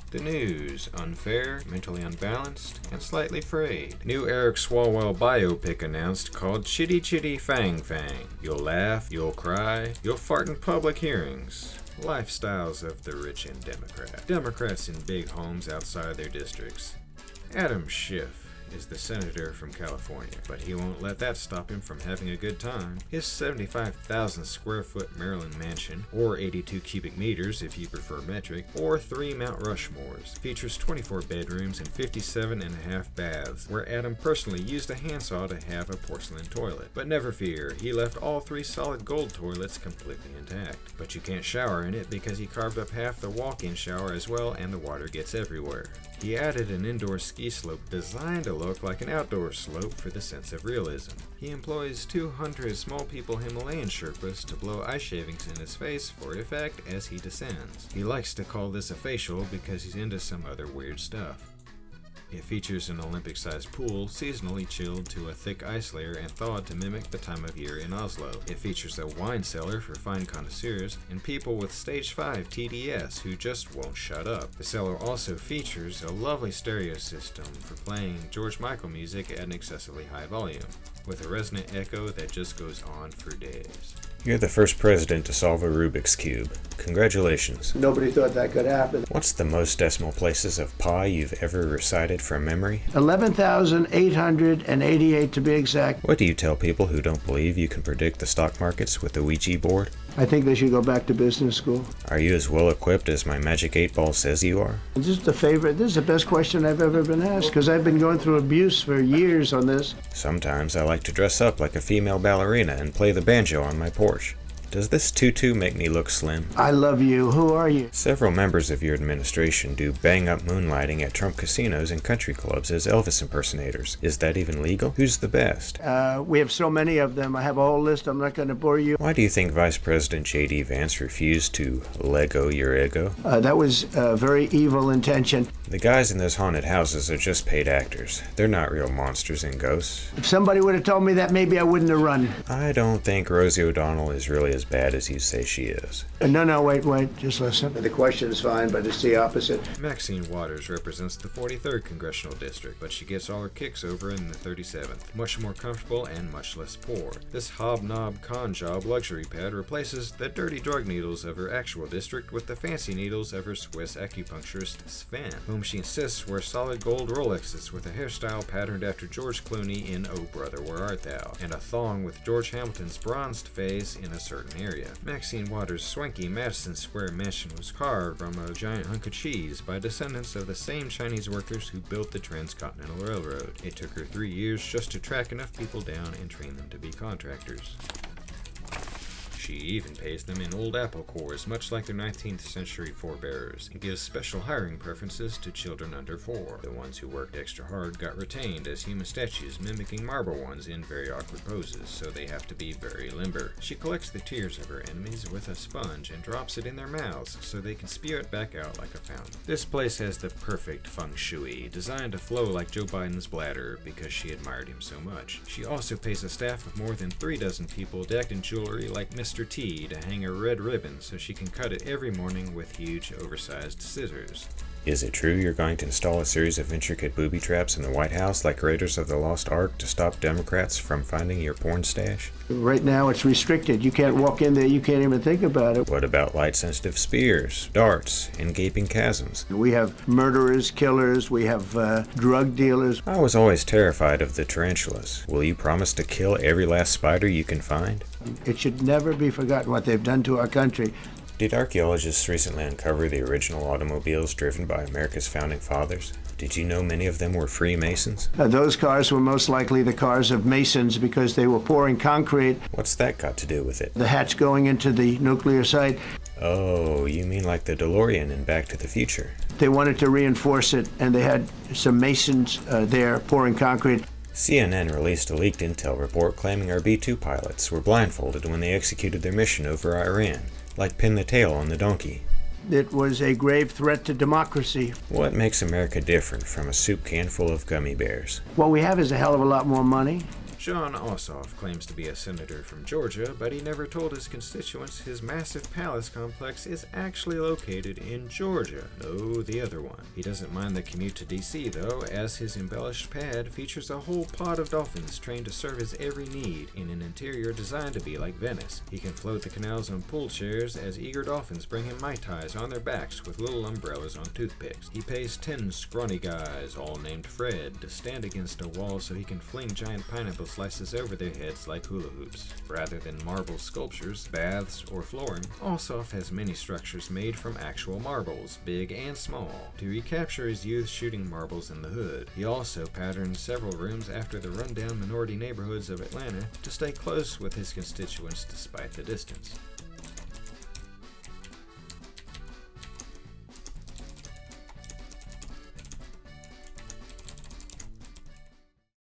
The news, unfair, mentally unbalanced, and slightly frayed. New Eric Swalwell biopic announced called Chitty Chitty Fang Fang. You'll laugh, you'll cry, you'll fart in public hearings. Lifestyles of the rich and Democrat. Democrats in big homes outside their districts. Adam Schiff is the senator from California, but he won't let that stop him from having a good time. His 75,000 square foot Maryland mansion, or 82 cubic meters if you prefer metric, or 3 Mount Rushmores, features 24 bedrooms and 57 and a half baths, where Adam personally used a handsaw to have a porcelain toilet. But never fear, he left all 3 solid gold toilets completely intact. But you can't shower in it because he carved up half the walk-in shower as well, and the water gets everywhere. He added an indoor ski slope designed to look like an outdoor slope for the sense of realism. He employs 200 small people Himalayan Sherpas to blow ice shavings in his face for effect as he descends. He likes to call this a facial because he's into some other weird stuff. It features an Olympic-sized pool, seasonally chilled to a thick ice layer and thawed to mimic the time of year in Oslo. It features a wine cellar for fine connoisseurs and people with stage 5 TDS who just won't shut up. The cellar also features a lovely stereo system for playing George Michael music at an excessively high volume, with a resonant echo that just goes on for days. You're the first president to solve a Rubik's Cube. Congratulations. Nobody thought that could happen. What's the most decimal places of pi you've ever recited from memory? 11,888 to be exact. What do you tell people who don't believe you can predict the stock markets with the Ouija board? I think they should go back to business school. Are you as well equipped as my magic 8-ball says you are? This is the best question I've ever been asked, because I've been going through abuse for years on this. Sometimes I like to dress up like a female ballerina and play the banjo on my porch. Does this tutu make me look slim? I love you. Who are you? Several members of your administration do bang-up moonlighting at Trump casinos and country clubs as Elvis impersonators. Is that even legal? Who's the best? We have so many of them. I have a whole list. I'm not going to bore you. Why do you think Vice President J.D. Vance refused to Lego your ego? That was a very evil intention. The guys in those haunted houses are just paid actors. They're not real monsters and ghosts. If somebody would have told me that, maybe I wouldn't have run. I don't think Rosie O'Donnell is really as bad as you say she is. No, wait, just listen. The question is fine, but it's the opposite. Maxine Waters represents the 43rd Congressional District, but she gets all her kicks over in the 37th. Much more comfortable and much less poor. This hobnob con job luxury pad replaces the dirty drug needles of her actual district with the fancy needles of her Swiss acupuncturist Sven, whom she insists wear solid gold Rolexes with a hairstyle patterned after George Clooney in Oh Brother, Where Art Thou, and a thong with George Hamilton's bronzed face in a certain area. Maxine Waters' swanky Madison Square mansion was carved from a giant hunk of cheese by descendants of the same Chinese workers who built the Transcontinental Railroad. It took her 3 years just to track enough people down and train them to be contractors. She even pays them in old apple cores, much like their 19th century forebears, and gives special hiring preferences to children under 4. The ones who worked extra hard got retained as human statues mimicking marble ones in very awkward poses, so they have to be very limber. She collects the tears of her enemies with a sponge and drops it in their mouths so they can spew it back out like a fountain. This place has the perfect feng shui, designed to flow like Joe Biden's bladder because she admired him so much. She also pays a staff of more than 3 dozen people decked in jewelry like Mr. T to hang a red ribbon so she can cut it every morning with huge oversized scissors. Is it true you're going to install a series of intricate booby traps in the White House like Raiders of the Lost Ark to stop Democrats from finding your porn stash? Right now it's restricted. You can't walk in there. You can't even think about it. What about light-sensitive spears, darts, and gaping chasms? We have murderers, killers. We have drug dealers. I was always terrified of the tarantulas. Will you promise to kill every last spider you can find? It should never be forgotten what they've done to our country. Did archaeologists recently uncover the original automobiles driven by America's founding fathers? Did you know many of them were Freemasons? Those cars were most likely the cars of Masons because they were pouring concrete. What's that got to do with it? The hatch going into the nuclear site. Oh, you mean like the DeLorean in Back to the Future? They wanted to reinforce it, and they had some Masons there pouring concrete. CNN released a leaked intel report claiming our B-2 pilots were blindfolded when they executed their mission over Iran, like pin the tail on the donkey. It was a grave threat to democracy. What makes America different from a soup can full of gummy bears? What we have is a hell of a lot more money. John Ossoff claims to be a senator from Georgia, but he never told his constituents his massive palace complex is actually located in Georgia. No, the other one. He doesn't mind the commute to DC though, as his embellished pad features a whole pod of dolphins trained to serve his every need in an interior designed to be like Venice. He can float the canals on pool chairs as eager dolphins bring him Mai Tais on their backs with little umbrellas on toothpicks. He pays 10 scrawny guys, all named Fred, to stand against a wall so he can fling giant pineapple slices over their heads like hula hoops. Rather than marble sculptures, baths, or flooring, Ossoff has many structures made from actual marbles, big and small, to recapture his youth shooting marbles in the hood. He also patterned several rooms after the rundown minority neighborhoods of Atlanta to stay close with his constituents despite the distance.